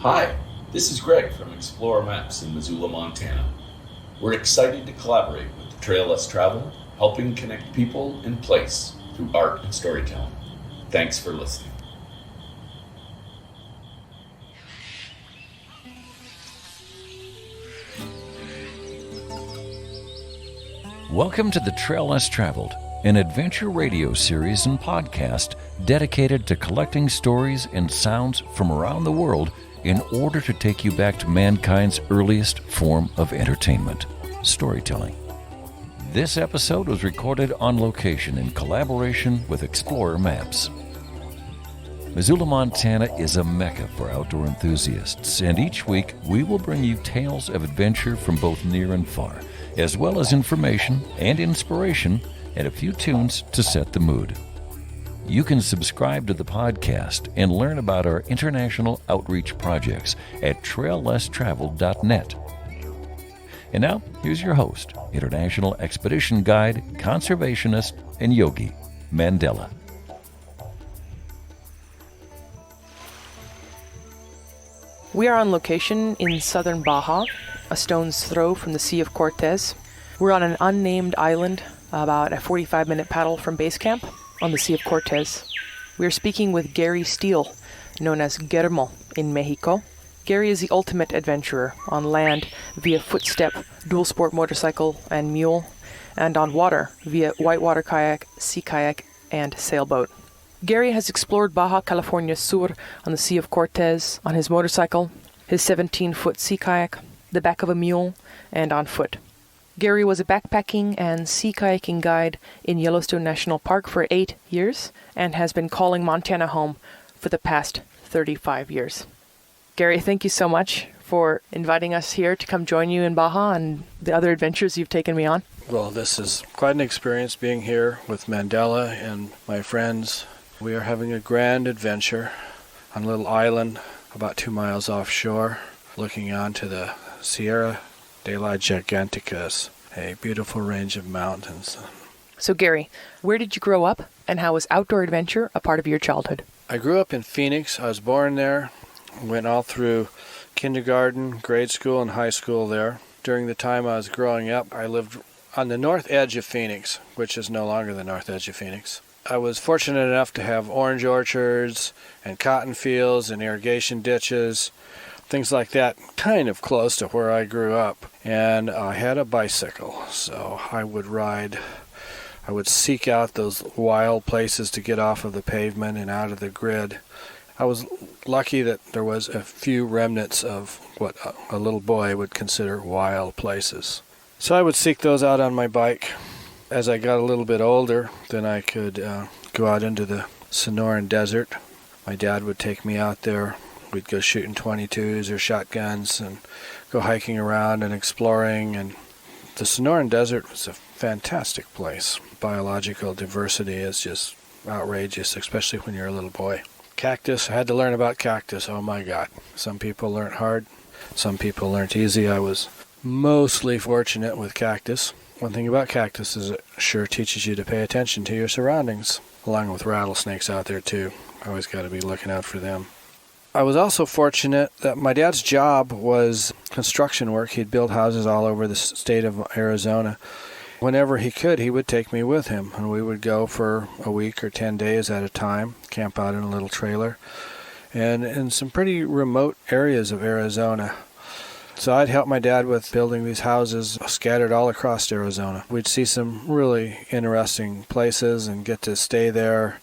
Hi, this is Greg from Explore Maps in Missoula, Montana. We're excited to collaborate with the Trail Less Traveled, helping connect people and place through art and storytelling. Thanks for listening. Welcome to the Trail Less Traveled, an adventure radio series and podcast dedicated to collecting stories and sounds from around the world in order to take you back to mankind's earliest form of entertainment, storytelling. This episode was recorded on location in collaboration with Explorer Maps. Missoula, Montana is a mecca for outdoor enthusiasts, and each week we will bring you tales of adventure from both near and far, as well as information and inspiration and a few tunes to set the mood. You can subscribe to the podcast and learn about our international outreach projects at traillesstraveled.net. And now, here's your host, International Expedition Guide, Conservationist, and Yogi, Mandela. We are on location in southern Baja, a stone's throw from the Sea of Cortez. We're on an unnamed island, about a 45-minute paddle from base camp on the Sea of Cortez. We are speaking with Gary Steele, known as Guillermo in Mexico. Gary is the ultimate adventurer on land via footstep, dual sport motorcycle and mule, and on water via whitewater kayak, sea kayak, and sailboat. Gary has explored Baja California Sur on the Sea of Cortez on his motorcycle, his 17-foot sea kayak, the back of a mule, and on foot. Gary was a backpacking and sea kayaking guide in Yellowstone National Park for 8 years and has been calling Montana home for the past 35 years. Gary, thank you so much for inviting us here to come join you in Baja and the other adventures you've taken me on. Well, this is quite an experience being here with Mandela and my friends. We are having a grand adventure on a little island about 2 miles offshore, looking onto the Sierra de la Giganticas, a beautiful range of mountains. So Gary, where did you grow up and how was outdoor adventure a part of your childhood? I grew up in Phoenix. I was born there, went all through kindergarten, grade school, and high school there. During the time I was growing up, I lived on the north edge of Phoenix, which is no longer the north edge of Phoenix. I was fortunate enough to have orange orchards and cotton fields and irrigation ditches, things like that, kind of close to where I grew up. And I had a bicycle, so I would ride. I would seek out those wild places to get off of the pavement and out of the grid. I was lucky that there was a few remnants of what a little boy would consider wild places. So I would seek those out on my bike. As I got a little bit older, then I could go out into the Sonoran Desert. My dad would take me out there. We'd go shooting .22s or shotguns and go hiking around and exploring. And the Sonoran Desert was a fantastic place. Biological diversity is just outrageous, especially when you're a little boy. Cactus, I had to learn about cactus. Oh my God. Some people learned hard. Some people learned easy. I was mostly fortunate with cactus. One thing about cactus is it sure teaches you to pay attention to your surroundings, along with rattlesnakes out there too. Always got to be looking out for them. I was also fortunate that my dad's job was construction work. He'd build houses all over the state of Arizona. Whenever he could, he would take me with him, and we would go for a week or 10 days at a time, camp out in a little trailer, and in some pretty remote areas of Arizona. So I'd help my dad with building these houses scattered all across Arizona. We'd see some really interesting places and get to stay there.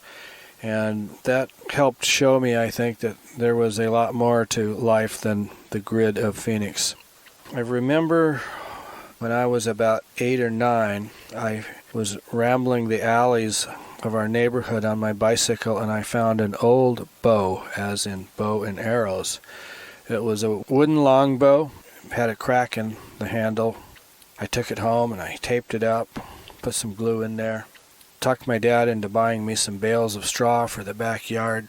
And that helped show me, I think, that there was a lot more to life than the grid of Phoenix. I remember when I was about 8 or 9, I was rambling the alleys of our neighborhood on my bicycle, and I found an old bow, as in bow and arrows. It was a wooden longbow, had a crack in the handle. I took it home and I taped it up, put some glue in there, talked my dad into buying me some bales of straw for the backyard,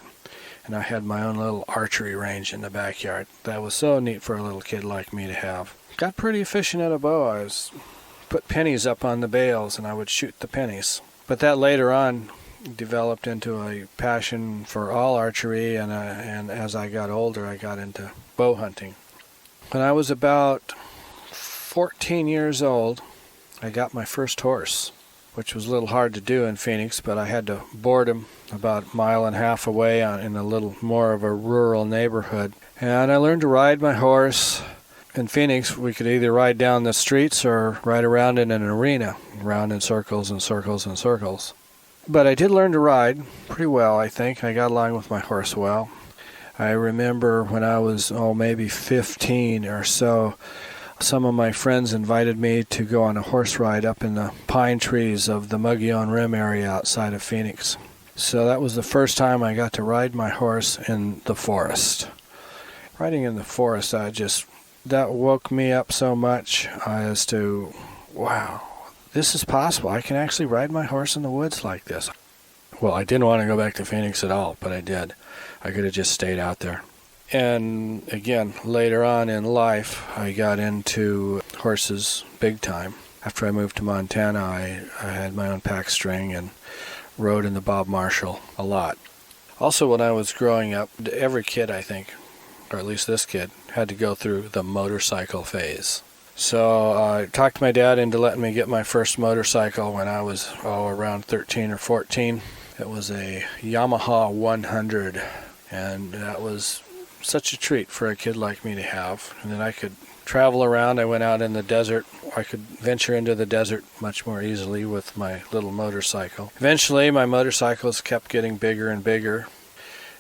and I had my own little archery range in the backyard. That was so neat for a little kid like me to have. Got pretty efficient at a bow. I put pennies up on the bales and I would shoot the pennies. But that later on developed into a passion for all archery, and as I got older, I got into bow hunting. When I was about 14 years old, I got my first horse, which was a little hard to do in Phoenix, but I had to board him about a mile and a half away in a little more of a rural neighborhood. And I learned to ride my horse. In Phoenix, we could either ride down the streets or ride around in an arena, around in circles and circles and circles. But I did learn to ride pretty well, I think. I got along with my horse well. I remember when I was, maybe 15 or so, some of my friends invited me to go on a horse ride up in the pine trees of the Mogollon Rim area outside of Phoenix. So that was the first time I got to ride my horse in the forest. Riding in the forest, that woke me up so much as to, wow, this is possible. I can actually ride my horse in the woods like this. Well, I didn't want to go back to Phoenix at all, but I did. I could have just stayed out there. And again, later on in life, I got into horses big time. After I moved to Montana, I had my own pack string and rode in the Bob Marshall a lot. Also, when I was growing up, every kid, I think, or at least this kid, had to go through the motorcycle phase. So I talked my dad into letting me get my first motorcycle when I was around 13 or 14. It was a Yamaha 100, and that was such a treat for a kid like me to have. And then I could travel around. I went out in the desert. I could venture into the desert much more easily with my little motorcycle. Eventually, my motorcycles kept getting bigger and bigger,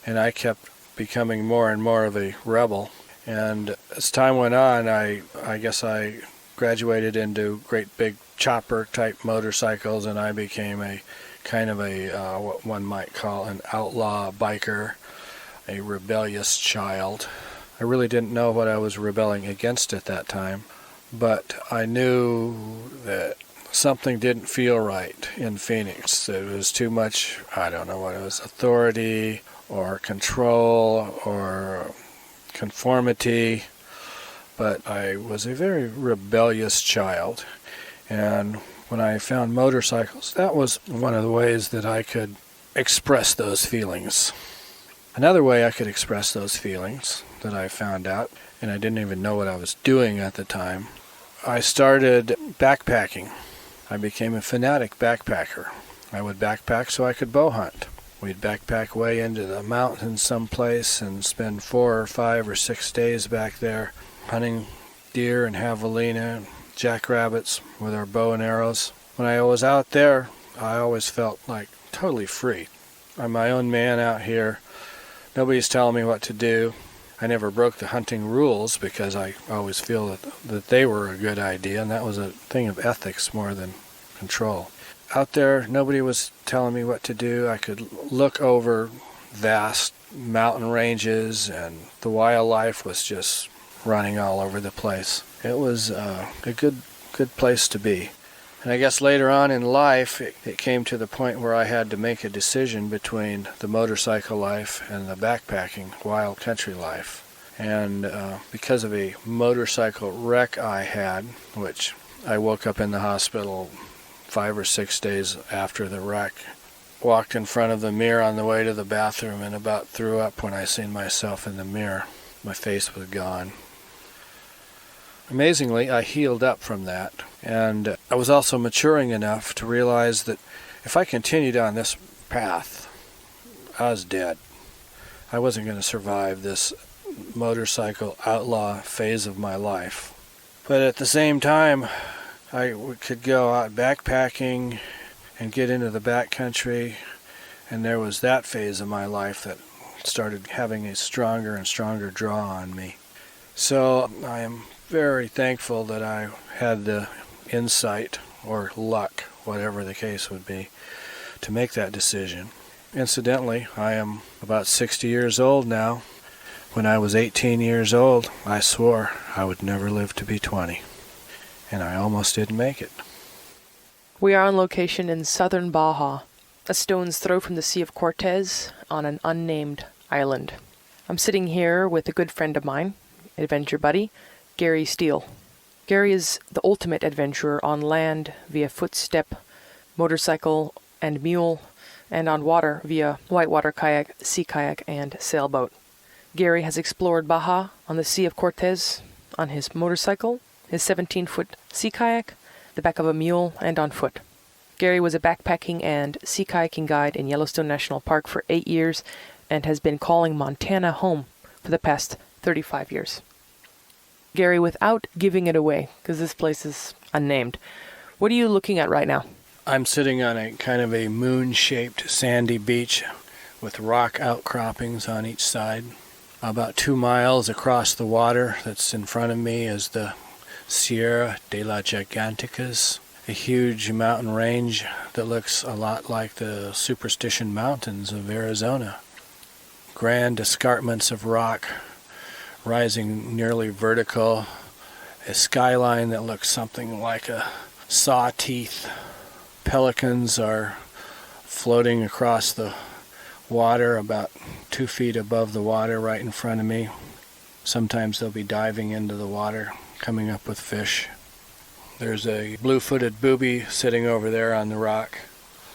and I kept becoming more and more of a rebel. And as time went on, I guess I graduated into great big chopper type motorcycles, and I became a kind of what one might call an outlaw biker, a rebellious child. I really didn't know what I was rebelling against at that time, but I knew that something didn't feel right in Phoenix. It was too much, I don't know what it was, authority or control or conformity, but I was a very rebellious child. And when I found motorcycles, that was one of the ways that I could express those feelings. Another way I could express those feelings that I found out, and I didn't even know what I was doing at the time, I started backpacking. I became a fanatic backpacker. I would backpack so I could bow hunt. We'd backpack way into the mountains someplace and spend 4 or 5 or 6 days back there hunting deer and javelina and jackrabbits with our bow and arrows. When I was out there, I always felt like totally free. I'm my own man out here. Nobody's telling me what to do. I never broke the hunting rules because I always feel that they were a good idea, and that was a thing of ethics more than control. Out there, nobody was telling me what to do. I could look over vast mountain ranges, and the wildlife was just running all over the place. It was a good place to be. And I guess later on in life, it came to the point where I had to make a decision between the motorcycle life and the backpacking wild country life. And because of a motorcycle wreck I had, which I woke up in the hospital 5 or 6 days after the wreck, walked in front of the mirror on the way to the bathroom and about threw up when I seen myself in the mirror. My face was gone. Amazingly, I healed up from that, and I was also maturing enough to realize that if I continued on this path, I was dead. I wasn't going to survive this motorcycle outlaw phase of my life. But at the same time, I could go out backpacking and get into the backcountry, and there was that phase of my life that started having a stronger and stronger draw on me. So I am very thankful that I had the insight or luck, whatever the case would be, to make that decision. Incidentally, I am about 60 years old now. When I was 18 years old, I swore I would never live to be 20, and I almost didn't make it. We are on location in southern Baja, a stone's throw from the Sea of Cortez on an unnamed island. I'm sitting here with a good friend of mine, adventure buddy, Gary Steele. Gary is the ultimate adventurer on land via footstep, motorcycle, and mule, and on water via whitewater kayak, sea kayak, and sailboat. Gary has explored Baja on the Sea of Cortez on his motorcycle, his 17-foot sea kayak, the back of a mule, and on foot. Gary was a backpacking and sea kayaking guide in Yellowstone National Park for 8 years and has been calling Montana home for the past 35 years. Gary, without giving it away, because this place is unnamed, what are you looking at right now? I'm sitting on a kind of a moon-shaped sandy beach with rock outcroppings on each side. About 2 miles across the water that's in front of me is the Sierra de la Giganticas, a huge mountain range that looks a lot like the Superstition Mountains of Arizona. Grand escarpments of rock rising nearly vertical, a skyline that looks something like a saw teeth. Pelicans are floating across the water about 2 feet above the water right in front of me. Sometimes they'll be diving into the water, coming up with fish. There's a blue-footed booby sitting over there on the rock,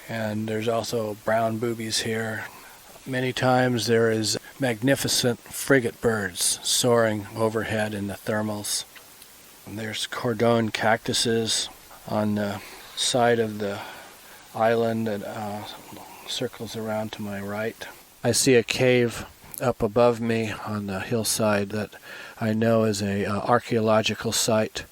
and there's also brown boobies here. Many times there is magnificent frigate birds soaring overhead in the thermals. And there's cordon cactuses on the side of the island that circles around to my right. I see a cave up above me on the hillside that I know is a archaeological site.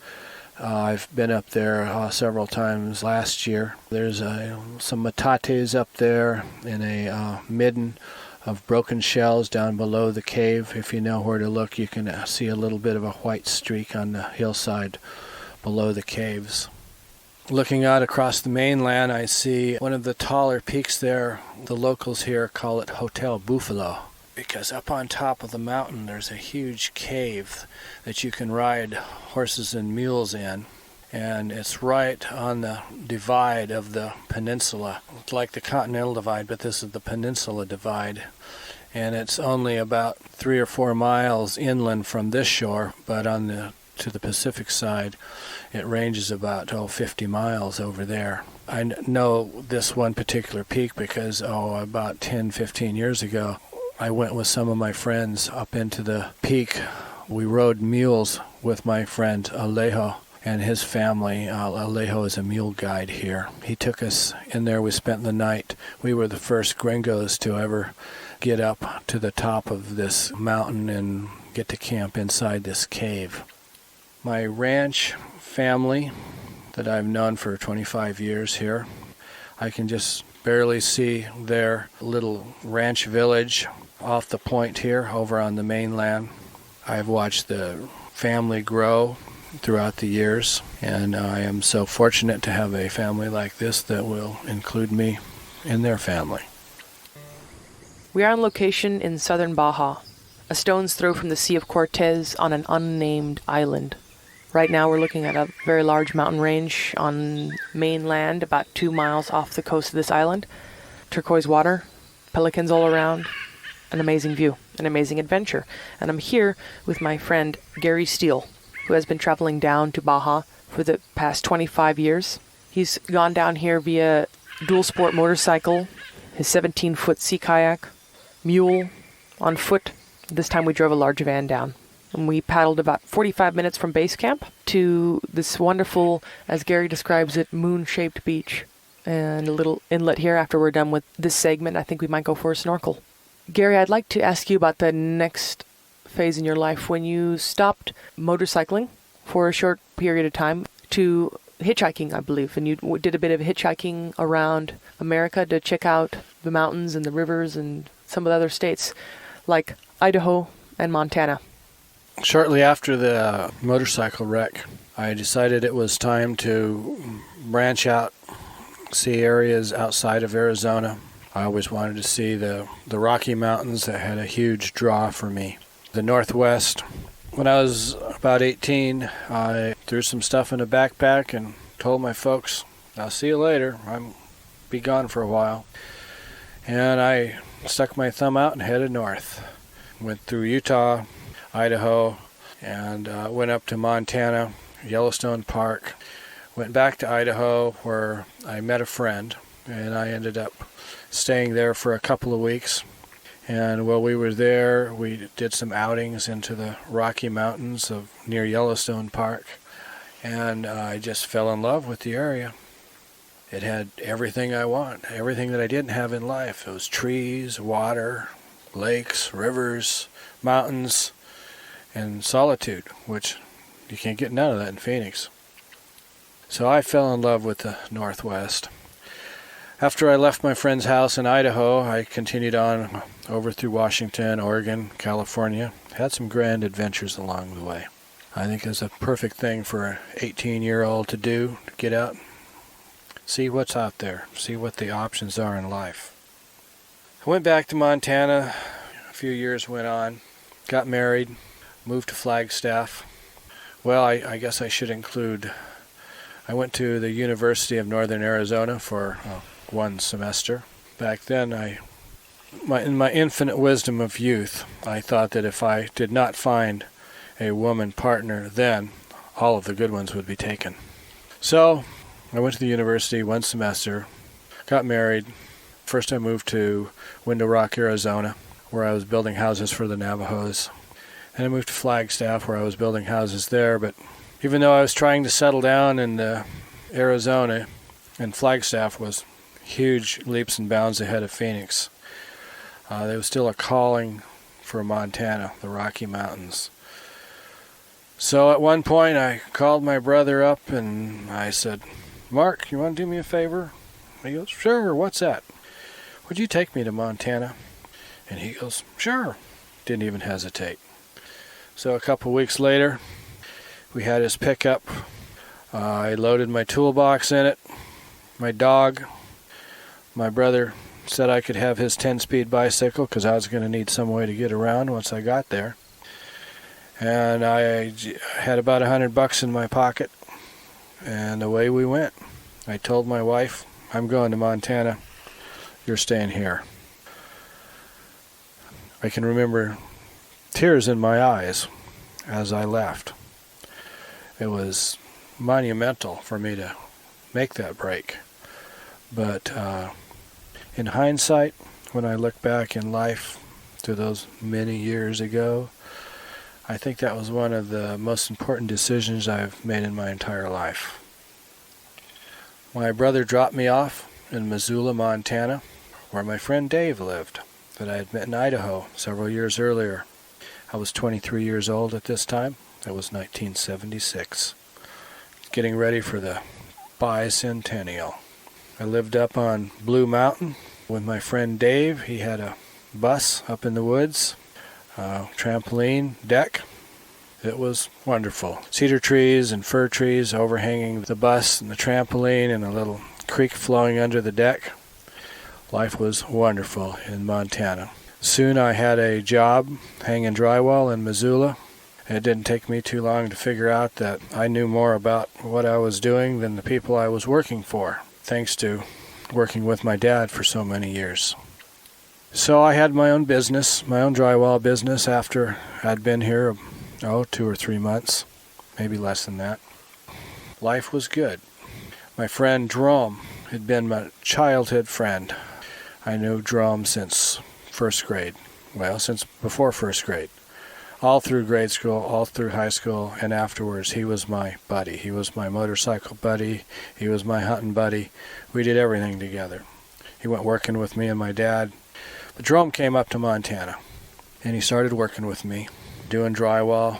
I've been up there several times last year. There's some metates up there and a midden of broken shells down below the cave. If you know where to look, you can see a little bit of a white streak on the hillside below the caves. Looking out across the mainland, I see one of the taller peaks there. The locals here call it Hotel Buffalo, because up on top of the mountain there's a huge cave that you can ride horses and mules in, and it's right on the divide of the peninsula. It's like the Continental Divide, but this is the Peninsula Divide, and it's only about 3 or 4 miles inland from this shore, but to the Pacific side it ranges about 50 miles over there. I know this one particular peak because about 10-15 years ago I went with some of my friends up into the peak. We rode mules with my friend Alejo and his family. Alejo is a mule guide here. He took us in there. We spent the night. We were the first gringos to ever get up to the top of this mountain and get to camp inside this cave. My ranch family that I've known for 25 years here, I can just barely see their little ranch village off the point here over on the mainland. I've watched the family grow throughout the years, and I am so fortunate to have a family like this that will include me in their family. We are on location in southern Baja, a stone's throw from the Sea of Cortez on an unnamed island. Right now we're looking at a very large mountain range on mainland, about 2 miles off the coast of this island. Turquoise water, pelicans all around, an amazing view, an amazing adventure. And I'm here with my friend Gary Steele, who has been traveling down to Baja for the past 25 years. He's gone down here via dual sport motorcycle, his 17-foot sea kayak, mule, on foot. This time we drove a large van down. And we paddled about 45 minutes from base camp to this wonderful, as Gary describes it, moon-shaped beach. And a little inlet here after we're done with this segment. I think we might go for a snorkel. Gary, I'd like to ask you about the next phase in your life when you stopped motorcycling for a short period of time to hitchhiking, I believe. And you did a bit of hitchhiking around America to check out the mountains and the rivers and some of the other states like Idaho and Montana. Shortly after the motorcycle wreck, I decided it was time to branch out, see areas outside of Arizona. I always wanted to see the Rocky Mountains that had a huge draw for me. The Northwest. When I was about 18, I threw some stuff in a backpack and told my folks, I'll see you later. I'm be gone for a while. And I stuck my thumb out and headed north. Went through Utah, Idaho, and went up to Montana, Yellowstone Park. Went back to Idaho where I met a friend and I ended up staying there for a couple of weeks. And while we were there, we did some outings into the Rocky Mountains near Yellowstone Park, and I just fell in love with the area. It had everything I want, everything that I didn't have in life. It was trees, water, lakes, rivers, mountains, and solitude, which you can't get none of that in Phoenix. So I fell in love with the Northwest. After I left my friend's house in Idaho, I continued on over through Washington, Oregon, California. Had some grand adventures along the way. I think it's a perfect thing for an 18-year-old to do, to get out, see what's out there, see what the options are in life. I went back to Montana, a few years went on, got married, moved to Flagstaff. Well, I guess I should include, I went to the University of Northern Arizona for one semester. Back then, in my infinite wisdom of youth, I thought that if I did not find a woman partner, then all of the good ones would be taken. So I went to the university one semester, got married. First I moved to Window Rock, Arizona, where I was building houses for the Navajos. Then I moved to Flagstaff, where I was building houses there. But even though I was trying to settle down in Arizona, and Flagstaff was huge leaps and bounds ahead of Phoenix, there was still a calling for Montana, the Rocky Mountains. So at one point I called my brother up and I said, "Mark, you want to do me a favor?" He goes, "Sure, what's that?" "Would you take me to Montana?" And he goes, "Sure." Didn't even hesitate. So a couple weeks later, we had his pickup. I loaded my toolbox in it, my dog. My brother said I could have his 10-speed bicycle because I was going to need some way to get around once I got there. And I had about $100 in my pocket, and away we went. I told my wife, "I'm going to Montana. You're staying here." I can remember tears in my eyes as I left. It was monumental for me to make that break. But in hindsight, when I look back in life to those many years ago, I think that was one of the most important decisions I've made in my entire life. My brother dropped me off in Missoula, Montana, where my friend Dave lived, that I had met in Idaho several years earlier. I was 23 years old at this time. That was 1976. Getting ready for the bicentennial. I lived up on Blue Mountain with my friend Dave. He had a bus up in the woods, trampoline deck. It was wonderful. Cedar trees and fir trees overhanging the bus and the trampoline, and a little creek flowing under the deck. Life was wonderful in Montana. Soon I had a job hanging drywall in Missoula. It didn't take me too long to figure out that I knew more about what I was doing than the people I was working for, thanks to working with my dad for so many years. So I had my own business, my own drywall business, after I'd been here 2 or 3 months, maybe less than that. Life was good. My friend Jerome had been my childhood friend. I knew Jerome since first grade. Well, since before first grade. All through grade school, all through high school, and afterwards, he was my buddy. He was my motorcycle buddy. He was my hunting buddy. We did everything together. He went working with me and my dad. But Jerome came up to Montana, and he started working with me, doing drywall.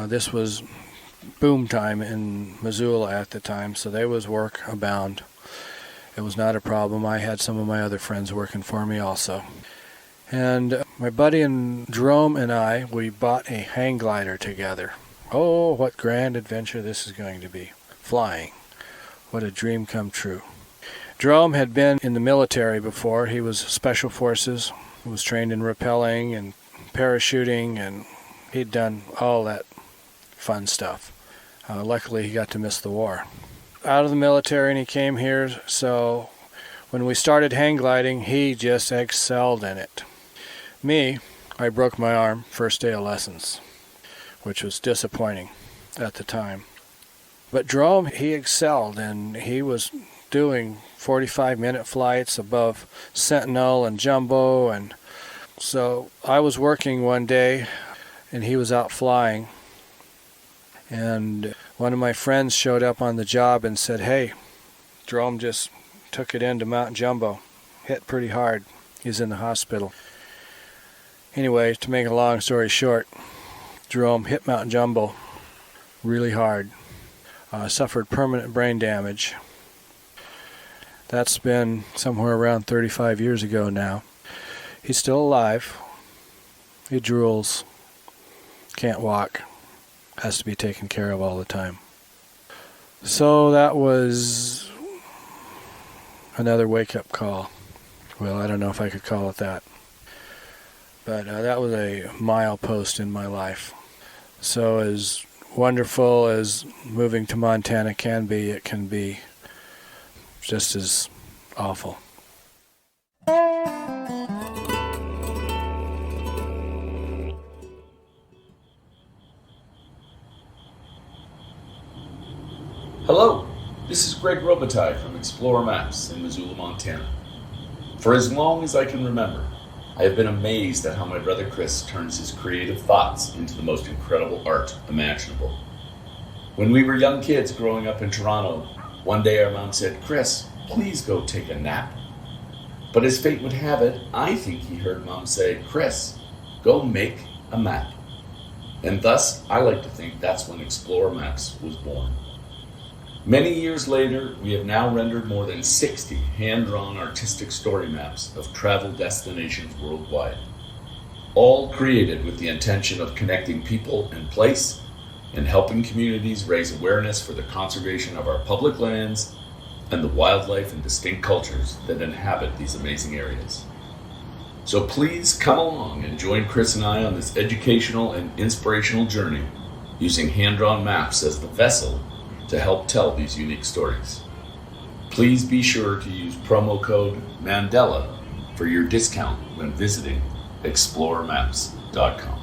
This was boom time in Missoula at the time, so there was work abound. It was not a problem. I had some of my other friends working for me also. And my buddy and Jerome and I, we bought a hang glider together. Oh, what grand adventure this is going to be. Flying. What a dream come true. Jerome had been in the military before. He was Special Forces. He was trained in rappelling and parachuting, and he'd done all that fun stuff. Luckily, he got to miss the war. Out of the military, and he came here, so when we started hang gliding, he just excelled in it. Me, I broke my arm first day of lessons, which was disappointing at the time. But Jerome, he excelled, and he was doing 45-minute flights above Sentinel and Jumbo. And so I was working one day, and he was out flying. And one of my friends showed up on the job and said, "Hey, Jerome just took it into Mount Jumbo. Hit pretty hard. He's in the hospital." Anyway, to make a long story short, Jerome hit Mount Jumbo really hard. Suffered permanent brain damage. That's been somewhere around 35 years ago now. He's still alive. He drools. Can't walk. Has to be taken care of all the time. So that was another wake-up call. Well, I don't know if I could call it that. But that was a milepost in my life. So as wonderful as moving to Montana can be, it can be just as awful. Hello, this is Greg Robitaille from Explore Maps in Missoula, Montana. For as long as I can remember, I have been amazed at how my brother Chris turns his creative thoughts into the most incredible art imaginable. When we were young kids growing up in Toronto, one day our mom said, "Chris, please go take a nap." But as fate would have it, I think he heard Mom say, "Chris, go make a map." And thus, I like to think that's when Explore Maps was born. Many years later, we have now rendered more than 60 hand-drawn artistic story maps of travel destinations worldwide, all created with the intention of connecting people and place and helping communities raise awareness for the conservation of our public lands and the wildlife and distinct cultures that inhabit these amazing areas. So please come along and join Chris and I on this educational and inspirational journey using hand-drawn maps as the vessel to help tell these unique stories. Please be sure to use promo code Mandela for your discount when visiting exploremaps.com.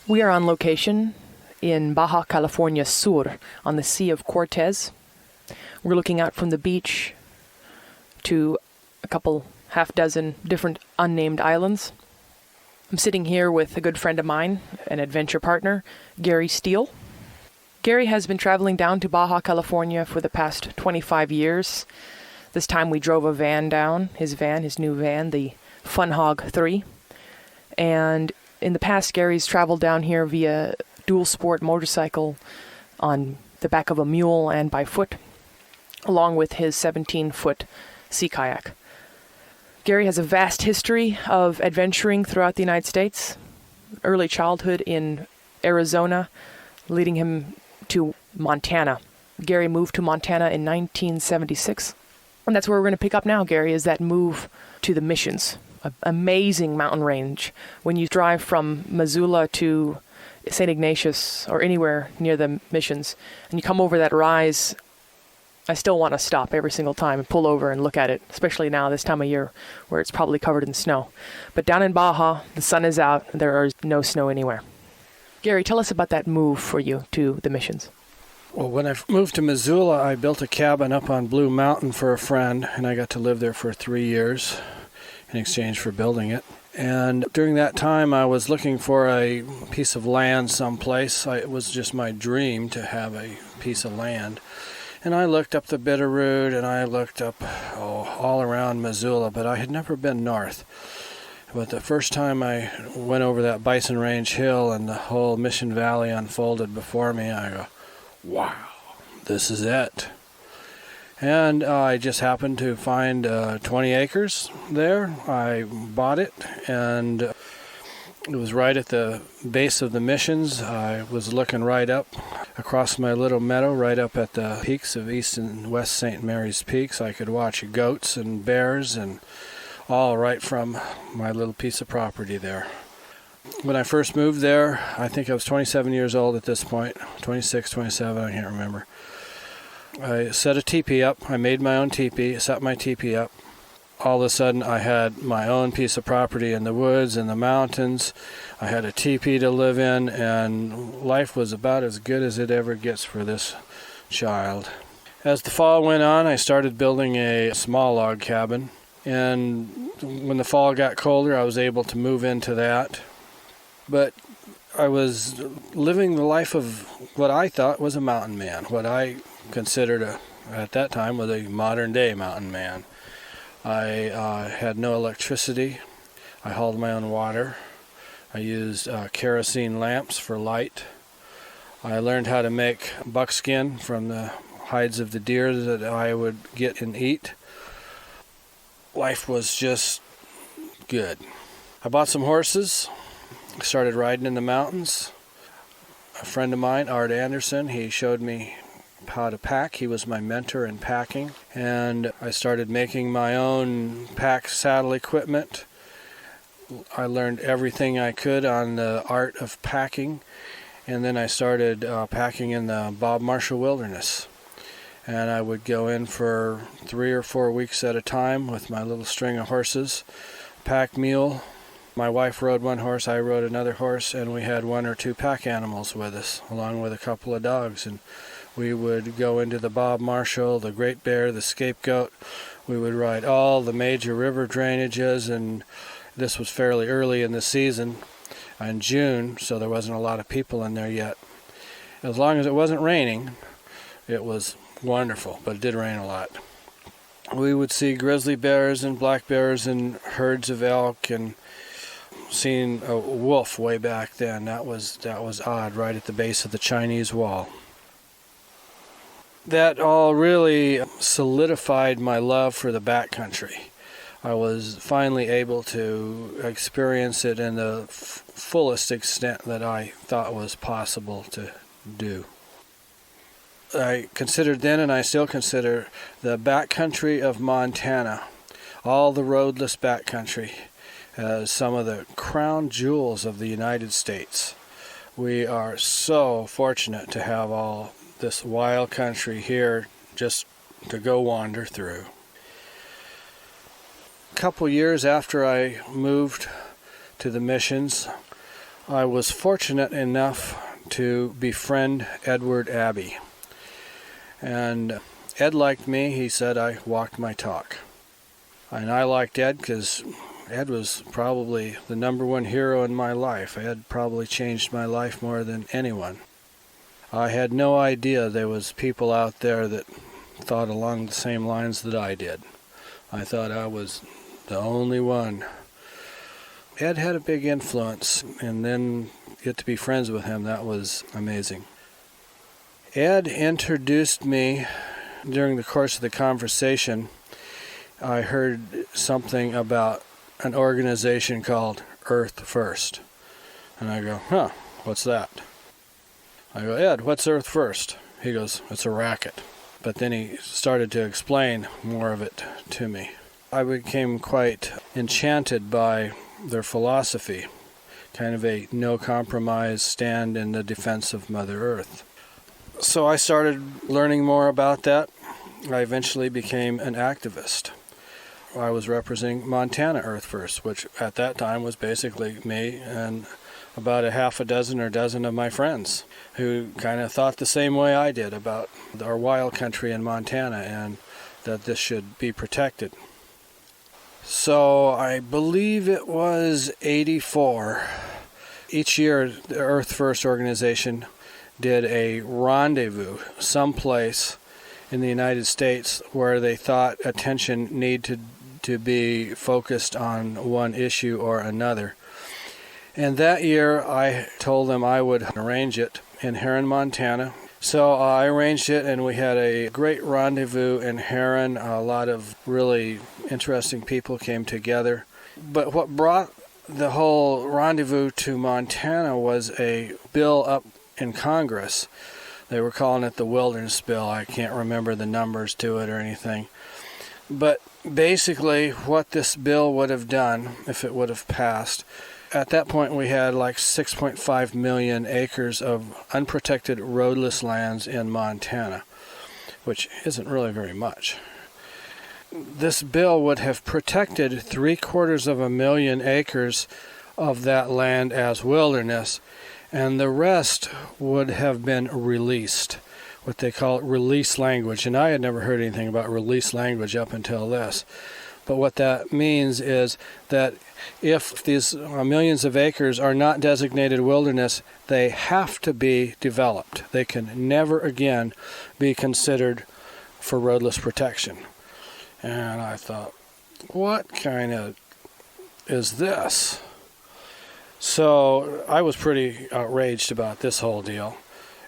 We are on location in Baja California Sur on the Sea of Cortez. We're looking out from the beach to a couple half dozen different unnamed islands. I'm sitting here with a good friend of mine, an adventure partner, Gary Steele. Gary has been traveling down to Baja California for the past 25 years. This time we drove a van down, his new van, the Fun Hog 3. And in the past, Gary's traveled down here via dual sport motorcycle on the back of a mule and by foot, along with his 17-foot sea kayak. Gary has a vast history of adventuring throughout the United States, early childhood in Arizona, leading him to Montana. Gary moved to Montana in 1976, and that's where we're going to pick up now, Gary, is that move to the Missions, an amazing mountain range. When you drive from Missoula to St. Ignatius or anywhere near the Missions, and you come over that rise, I still want to stop every single time and pull over and look at it, especially now this time of year where it's probably covered in snow. But down in Baja, the sun is out, there is no snow anywhere. Gary, tell us about that move for you to the Missions. Well, when I moved to Missoula, I built a cabin up on Blue Mountain for a friend, and I got to live there for 3 years in exchange for building it. And during that time, I was looking for a piece of land someplace. It was just my dream to have a piece of land. And I looked up the Bitterroot, and I looked up all around Missoula, but I had never been north. But the first time I went over that Bison Range Hill and the whole Mission Valley unfolded before me, I go, wow, this is it. And I just happened to find 20 acres there. I bought it, and it was right at the base of the Missions. I was looking right up across my little meadow, right up at the peaks of East and West St. Mary's Peaks. I could watch goats and bears and all right from my little piece of property there. When I first moved there, I think I was 27 years old at this point, 26, 27, I can't remember. I set a teepee up. I made my own teepee, set my teepee up. all of a sudden I had my own piece of property in the woods and the mountains. I had a teepee to live in, and life was about as good as it ever gets for this child. As the fall went on, I started building a small log cabin, and when the fall got colder, I was able to move into that. But I was living the life of what I thought was a mountain man, what I considered at that time was a modern-day mountain man. I had no electricity. I hauled my own water. I used kerosene lamps for light. I learned how to make buckskin from the hides of the deer that I would get and eat. Life was just good. I bought some horses, started riding in the mountains. A friend of mine, Art Anderson, he showed me how to pack. He was my mentor in packing, and I started making my own pack saddle equipment. I learned everything I could on the art of packing, and then I started packing in the Bob Marshall Wilderness. And I would go in for 3 or 4 weeks at a time with my little string of horses, pack mule. My wife rode one horse, I rode another horse, and we had 1 or 2 pack animals with us, along with a couple of dogs. And we would go into the Bob Marshall, the Great Bear, the Scapegoat. We would ride all the major river drainages, and this was fairly early in the season, in June, so there wasn't a lot of people in there yet. As long as it wasn't raining, it was wonderful, but it did rain a lot. We would see grizzly bears and black bears and herds of elk, and seeing a wolf way back then, that was odd, right at the base of the Chinese wall. That all really solidified my love for the backcountry. I was finally able to experience it in the fullest extent that I thought was possible to do. I considered then, and I still consider, the backcountry of Montana, all the roadless backcountry, as some of the crown jewels of the United States. We are so fortunate to have all this wild country here just to go wander through. A couple years after I moved to the missions, I was fortunate enough to befriend Edward Abbey. And Ed liked me. He said I walked my talk. And I liked Ed because Ed was probably the number one hero in my life. Ed probably changed my life more than anyone. I had no idea there was people out there that thought along the same lines that I did. I thought I was the only one. Ed had a big influence, and then get to be friends with him, that was amazing. Ed introduced me during the course of the conversation. I heard something about an organization called Earth First. And I go, what's that? I go, Ed, what's Earth First? He goes, it's a racket. But then he started to explain more of it to me. I became quite enchanted by their philosophy, kind of a no-compromise stand in the defense of Mother Earth. So I started learning more about that. I eventually became an activist. I was representing Montana Earth First, which at that time was basically me and about a half a dozen or dozen of my friends who kind of thought the same way I did about our wild country in Montana and that this should be protected. So I believe it was 84. Each year the Earth First organization did a rendezvous someplace in the United States where they thought attention needed to be focused on one issue or another. And that year I told them I would arrange it in Heron, Montana. So I arranged it, and we had a great rendezvous in Heron. A lot of really interesting people came together. But what brought the whole rendezvous to Montana was a bill up in Congress. They were calling it the Wilderness Bill. I can't remember the numbers to it or anything. But basically what this bill would have done if it would have passed, at that point we had like 6.5 million acres of unprotected roadless lands in Montana, which isn't really very much. this bill would have protected 750,000 acres of that land as wilderness, and the rest would have been released, what they call release language. And I had never heard anything about release language up until this. But what that means is that if these millions of acres are not designated wilderness, they have to be developed. They can never again be considered for roadless protection. And I thought, what kind of is this? So I was pretty outraged about this whole deal.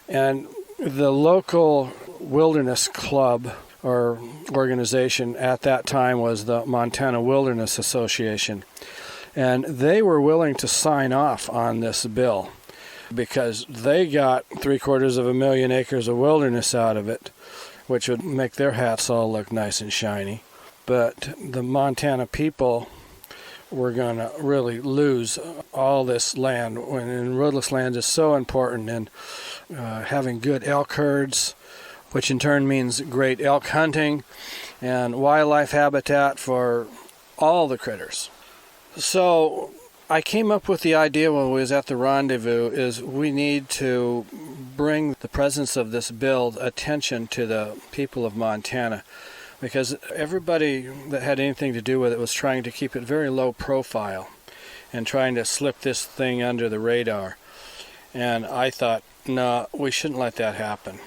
And the local wilderness club or organization at that time was the Montana Wilderness Association. And they were willing to sign off on this bill because they got 750,000 acres of wilderness out of it, which would make their hats all look nice and shiny. But the Montana people were going to really lose all this land, and roadless land is so important, and having good elk herds, which in turn means great elk hunting and wildlife habitat for all the critters. So I came up with the idea when we was at the rendezvous is we need to bring the presence of this bill attention to the people of Montana, because everybody that had anything to do with it was trying to keep it very low profile and trying to slip this thing under the radar. And I thought, no, we shouldn't let that happen.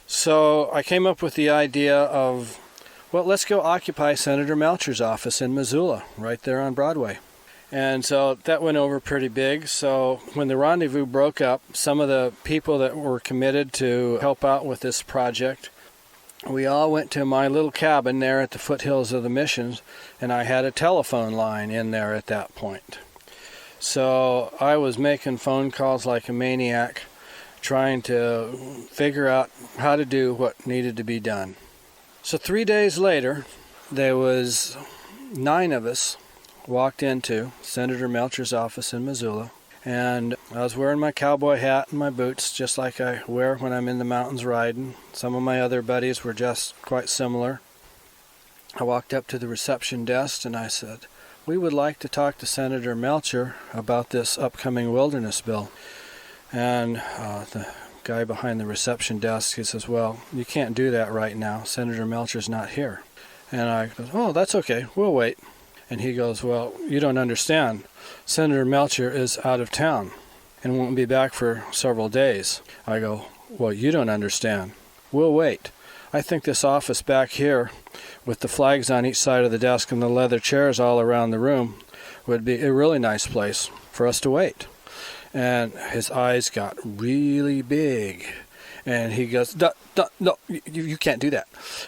So I came up with the idea of, well, let's go occupy Senator Melcher's office in Missoula, right there on Broadway. And so that went over pretty big. So when the rendezvous broke up, some of the people that were committed to help out with this project, we all went to my little cabin there at the foothills of the Missions, and I had a telephone line in there at that point. So I was making phone calls like a maniac, trying to figure out how to do what needed to be done. So 3 days later, there was 9 of us walked into Senator Melcher's office in Missoula, and I was wearing my cowboy hat and my boots just like I wear when I'm in the mountains riding. Some of my other buddies were just quite similar. I walked up to the reception desk and I said, "We would like to talk to Senator Melcher about this upcoming wilderness bill." And the guy behind the reception desk, he says, "Well, you can't do that right now. Senator Melcher's not here." And I go, "Oh, that's okay. We'll wait." And he goes, "Well, you don't understand. Senator Melcher is out of town and won't be back for several days." I go, "Well, you don't understand. We'll wait. I think this office back here with the flags on each side of the desk and the leather chairs all around the room would be a really nice place for us to wait." And his eyes got really big. And he goes, "No, you can't do that."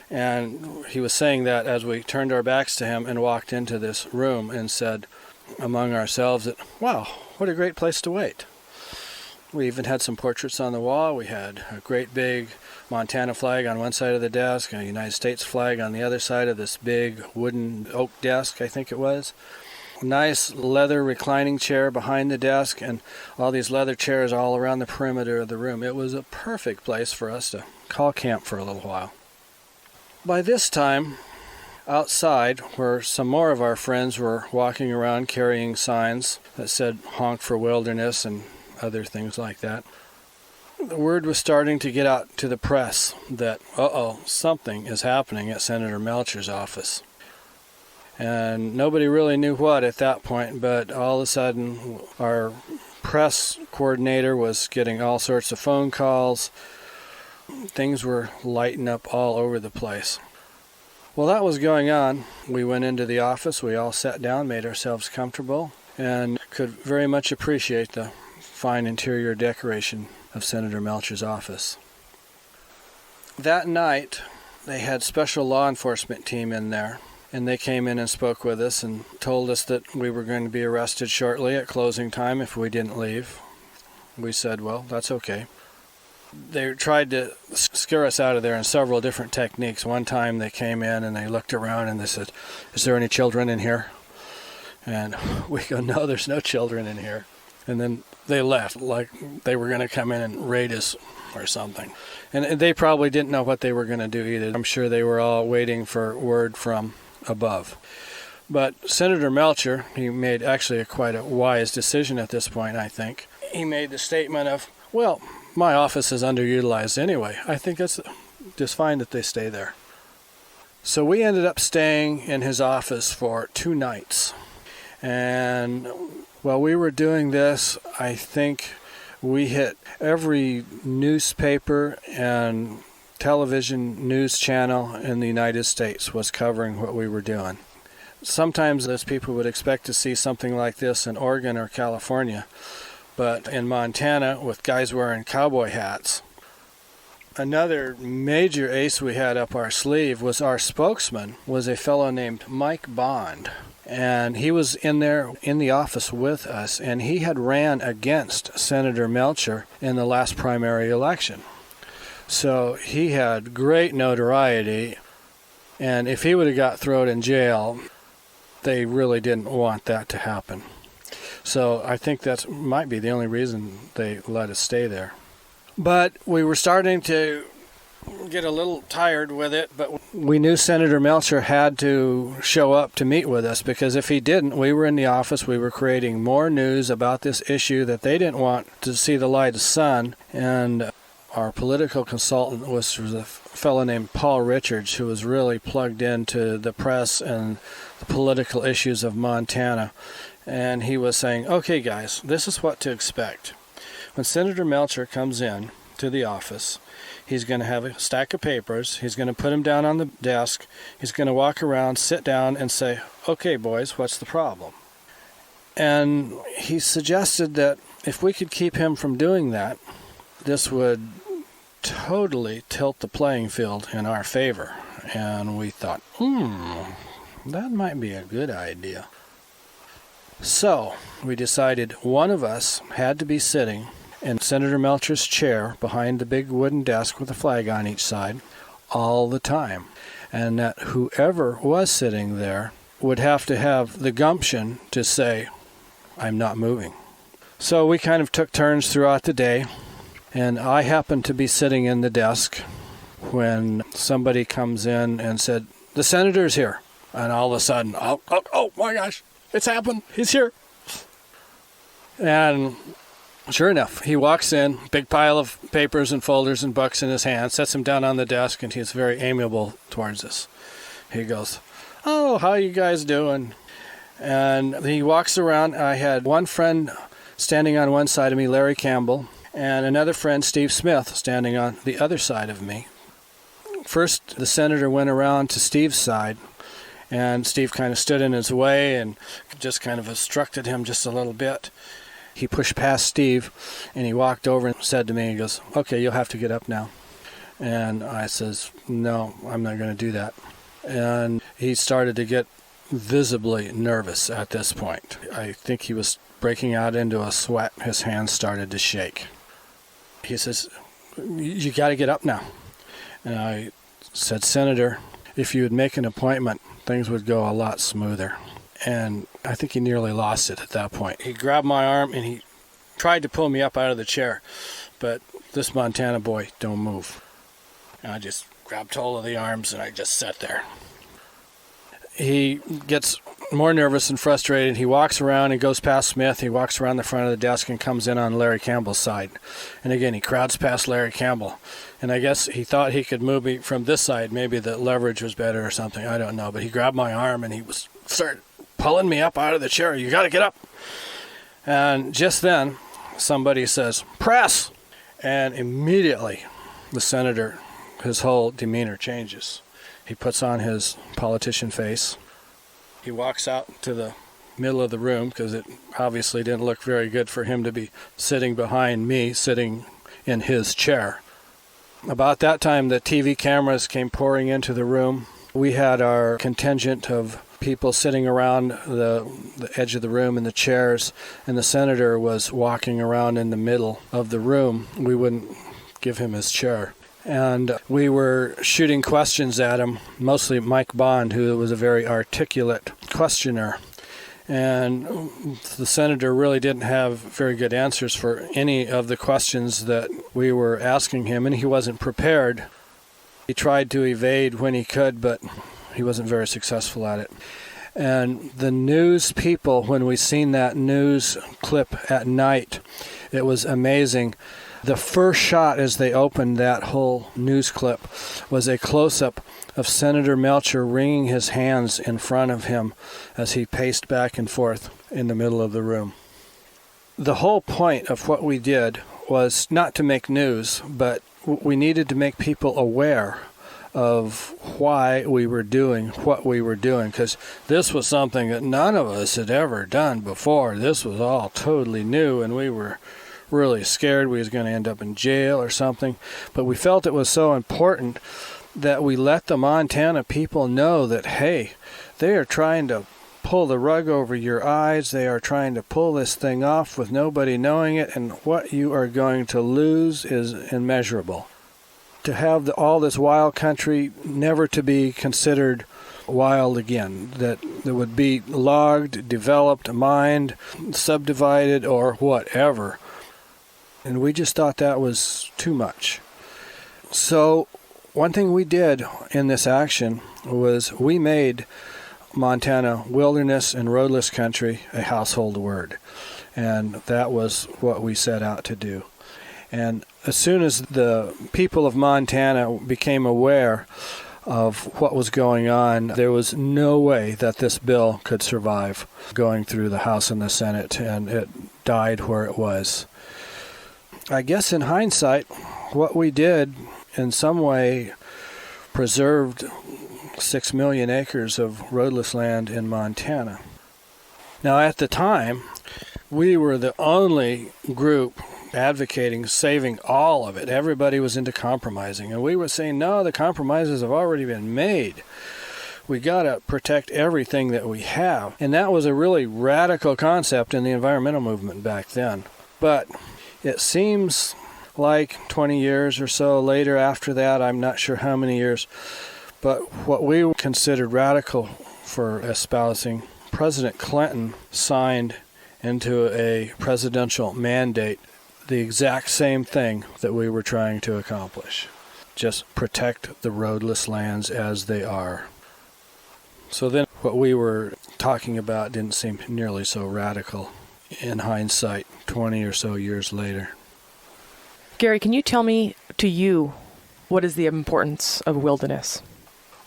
And he was saying that as we turned our backs to him and walked into this room and said among ourselves that, "Wow, what a great place to wait." We even had some portraits on the wall. We had a great big Montana flag on one side of the desk, a United States flag on the other side of this big wooden oak desk, I think it was. Nice leather reclining chair behind the desk, and all these leather chairs all around the perimeter of the room. It was a perfect place for us to call camp for a little while. By this time, outside, where some more of our friends were walking around carrying signs that said "honk for wilderness" and other things like that, the word was starting to get out to the press that, something is happening at Senator Melcher's office. And nobody really knew what at that point, but all of a sudden our press coordinator was getting all sorts of phone calls. Things were lighting up all over the place. While that was going on, we went into the office, we all sat down, made ourselves comfortable, and could very much appreciate the fine interior decoration of Senator Melcher's office. That night, they had special law enforcement team in there. And they came in and spoke with us and told us that we were going to be arrested shortly at closing time if we didn't leave. We said, well, that's okay. They tried to scare us out of there in several different techniques. One time they came in and they looked around and they said, "Is there any children in here?" And we go, "No, there's no children in here." And then they left like they were going to come in and raid us or something. And they probably didn't know what they were going to do either. I'm sure they were all waiting for word from above. But Senator Melcher, he made actually quite a wise decision at this point, I think. He made the statement of, well, my office is underutilized anyway. I think it's just fine that they stay there. So we ended up staying in his office for 2 nights. And while we were doing this, I think we hit every newspaper and television news channel in the United States was covering what we were doing. Sometimes those people would expect to see something like this in Oregon or California, but in Montana with guys wearing cowboy hats. Another major ace we had up our sleeve was our spokesman was a fellow named Mike Bond. And he was in there in the office with us, and he had ran against Senator Melcher in the last primary election. So he had great notoriety, and if he would have got thrown in jail, they really didn't want that to happen. So I think that might be the only reason they let us stay there. But we were starting to get a little tired with it, but we knew Senator Melcher had to show up to meet with us, because if he didn't, we were in the office, we were creating more news about this issue that they didn't want to see the light of sun. And our political consultant was a fellow named Paul Richards, who was really plugged into the press and the political issues of Montana. And he was saying, okay guys, this is what to expect. When Senator Melcher comes in to the office, he's going to have a stack of papers. He's going to put them down on the desk. He's going to walk around, sit down, and say, okay, boys, what's the problem? And he suggested that if we could keep him from doing that, this would totally tilt the playing field in our favor. And we thought, that might be a good idea. So we decided one of us had to be sitting in Senator Melcher's chair behind the big wooden desk with a flag on each side all the time. And that whoever was sitting there would have to have the gumption to say, I'm not moving. So we kind of took turns throughout the day, and I happened to be sitting in the desk when somebody comes in and said, the senator's here. And all of a sudden, oh my gosh, it's happened. He's here. And sure enough, he walks in, big pile of papers and folders and books in his hand, sets them down on the desk, and he's very amiable towards us. He goes, oh, how you guys doing? And he walks around. I had one friend standing on one side of me, Larry Campbell, and another friend, Steve Smith, standing on the other side of me. First, the senator went around to Steve's side, and Steve kind of stood in his way and just kind of obstructed him just a little bit. He pushed past Steve, and he walked over and said to me, he goes, okay, you'll have to get up now. And I says, no, I'm not going to do that. And he started to get visibly nervous at this point. I think he was breaking out into a sweat. His hands started to shake. He says, you got to get up now. And I said, Senator, if you would make an appointment, things would go a lot smoother. And I think he nearly lost it at that point. He grabbed my arm and he tried to pull me up out of the chair. But this Montana boy don't move. And I just grabbed hold of the arms and I just sat there. He gets more nervous and frustrated. He walks around and goes past Smith. He walks around the front of the desk and comes in on Larry Campbell's side. And again, he crowds past Larry Campbell. And I guess he thought he could move me from this side. Maybe the leverage was better or something. I don't know. But he grabbed my arm and he started pulling me up out of the chair. You got to get up. And just then, somebody says, press! And immediately, the senator, his whole demeanor changes. He puts on his politician face. He walks out to the middle of the room because it obviously didn't look very good for him to be sitting behind me, sitting in his chair. About that time, the TV cameras came pouring into the room. We had our contingent of people sitting around the edge of the room in the chairs, and the senator was walking around in the middle of the room. We wouldn't give him his chair. And we were shooting questions at him, mostly Mike Bond, who was a very articulate questioner. And the senator really didn't have very good answers for any of the questions that we were asking him, and he wasn't prepared. He tried to evade when he could, but he wasn't very successful at it. And the news people, when we seen that news clip at night, it was amazing. The first shot as they opened that whole news clip was a close-up of Senator Melcher wringing his hands in front of him as he paced back and forth in the middle of the room. The whole point of what we did was not to make news, but we needed to make people aware of why we were doing what we were doing, because this was something that none of us had ever done before. This was all totally new, and we were really scared we was going to end up in jail or something. But we felt it was so important that we let the Montana people know that, hey, they are trying to pull the rug over your eyes. They are trying to pull this thing off with nobody knowing it, and what you are going to lose is immeasurable. To have all this wild country never to be considered wild again, that it would be logged, developed, mined, subdivided, or whatever. And we just thought that was too much. So one thing we did in this action was we made Montana wilderness and roadless country a household word. And that was what we set out to do. And as soon as the people of Montana became aware of what was going on, there was no way that this bill could survive going through the House and the Senate, and it died where it was. I guess in hindsight, what we did in some way preserved 6 million acres of roadless land in Montana. Now, at the time, we were the only group advocating saving all of it. Everybody was into compromising, and we were saying, no, the compromises have already been made. We got to protect everything that we have. And that was a really radical concept in the environmental movement back then. But it seems like 20 years or so later after that, I'm not sure how many years, but what we considered radical for espousing, President Clinton signed into a presidential mandate the exact same thing that we were trying to accomplish. Just protect the roadless lands as they are. So then what we were talking about didn't seem nearly so radical in hindsight 20 or so years later. Gary, can you tell me, to you, what is the importance of wilderness?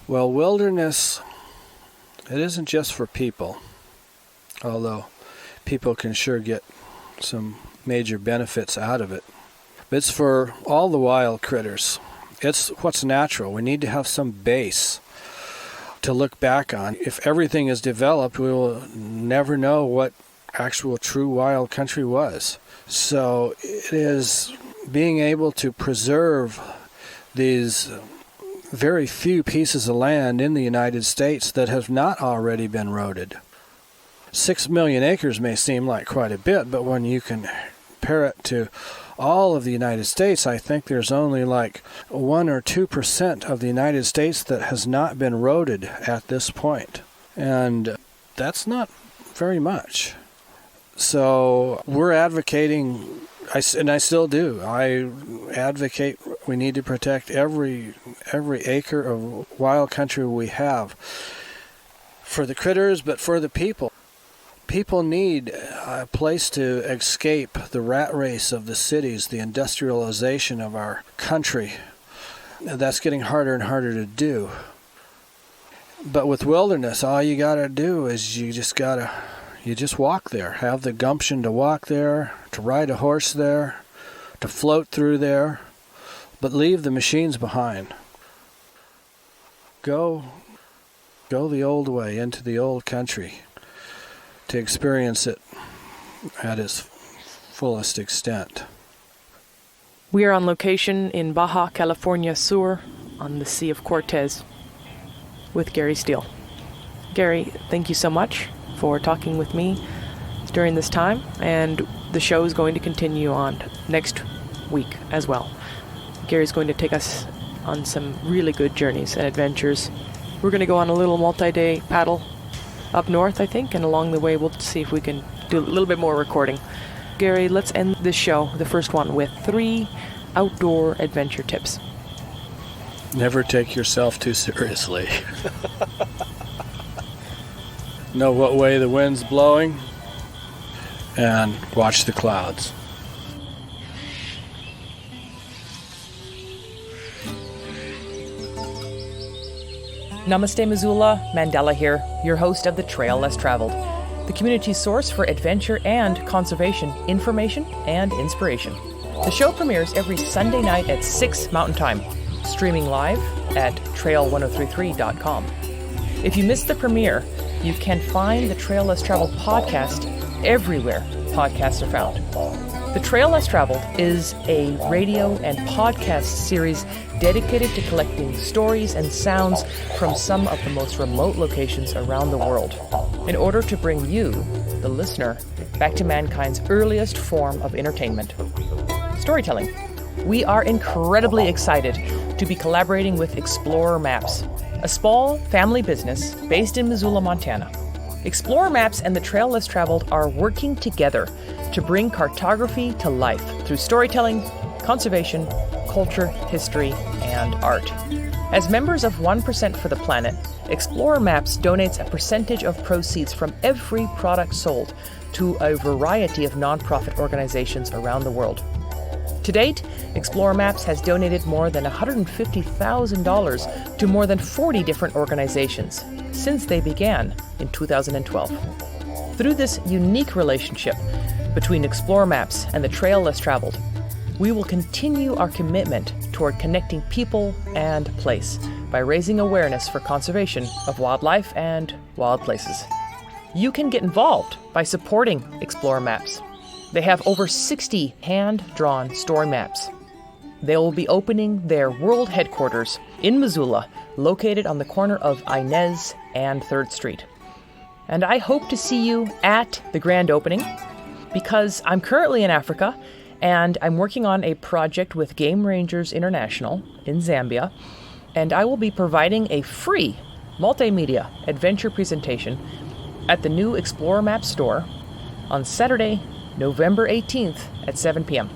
Well, wilderness, it isn't just for people, although people can sure get some major benefits out of it. But it's for all the wild critters. It's what's natural. We need to have some base to look back on. If everything is developed, we will never know what actual true wild country was. So it is being able to preserve these very few pieces of land in the United States that have not already been eroded. 6 million acres may seem like quite a bit, but when you compare it to all of the United States, I think there's only like 1 or 2% of the United States that has not been eroded at this point. And that's not very much. So we're advocating, and I still do, I advocate we need to protect every acre of wild country we have for the critters, but for the people. People need a place to escape the rat race of the cities, the industrialization of our country. That's getting harder and harder to do. But with wilderness, all you got to do is you just walk there. Have the gumption to walk there, to ride a horse there, to float through there, but leave the machines behind. Go the old way into the old country to experience it at its fullest extent. We are on location in Baja California Sur on the Sea of Cortez with Gary Steele. Gary, thank you so much for talking with me during this time, and the show is going to continue on next week as well. Gary's going to take us on some really good journeys and adventures. We're going to go on a little multi-day paddle up north, I think, and along the way we'll see if we can do a little bit more recording. Gary, let's end this show, the first one, with 3 outdoor adventure tips. Never take yourself too seriously. Know what way the wind's blowing, and watch the clouds. Namaste, Missoula. Mandela here, your host of The Trail Less Traveled, the community source for adventure and conservation information and inspiration. The show premieres every Sunday night at 6 Mountain Time, streaming live at trail1033.com. If you missed the premiere, you can find the Trail Less Traveled podcast everywhere podcasts are found. The Trail Less Traveled is a radio and podcast series dedicated to collecting stories and sounds from some of the most remote locations around the world, in order to bring you, the listener, back to mankind's earliest form of entertainment: storytelling. We are incredibly excited to be collaborating with Explorer Maps, a small family business based in Missoula, Montana. Explorer Maps and the Trail Less Traveled are working together to bring cartography to life through storytelling, conservation, culture, history, and art. As members of 1% for the Planet, Explorer Maps donates a percentage of proceeds from every product sold to a variety of nonprofit organizations around the world. To date, Explorer Maps has donated more than $150,000 to more than 40 different organizations since they began in 2012. Through this unique relationship between Explorer Maps and the Trail Less Traveled, we will continue our commitment toward connecting people and place by raising awareness for conservation of wildlife and wild places. You can get involved by supporting Explorer Maps. They have over 60 hand-drawn story maps. They will be opening their world headquarters in Missoula, located on the corner of Inez and 3rd Street. And I hope to see you at the grand opening, because I'm currently in Africa and I'm working on a project with Game Rangers International in Zambia, and I will be providing a free multimedia adventure presentation at the new Explorer Map store on Saturday, November 18th at 7 p.m.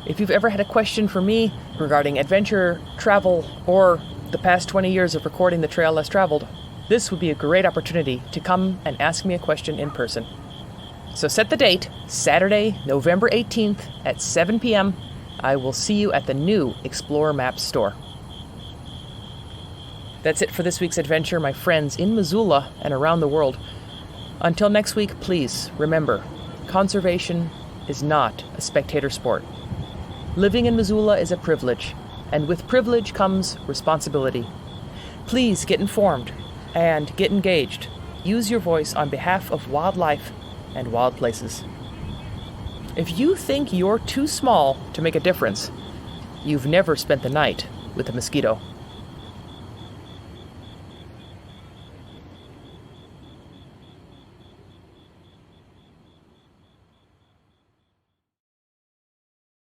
If you've ever had a question for me regarding adventure, travel, or the past 20 years of recording the Trail Less Traveled, this would be a great opportunity to come and ask me a question in person. So set the date, Saturday, November 18th at 7 p.m. I will see you at the new Explorer Maps store. That's it for this week's adventure, my friends in Missoula and around the world. Until next week, please remember, conservation is not a spectator sport. Living in Missoula is a privilege, and with privilege comes responsibility. Please get informed and get engaged. Use your voice on behalf of wildlife and wild places. If you think you're too small to make a difference, you've never spent the night with a mosquito.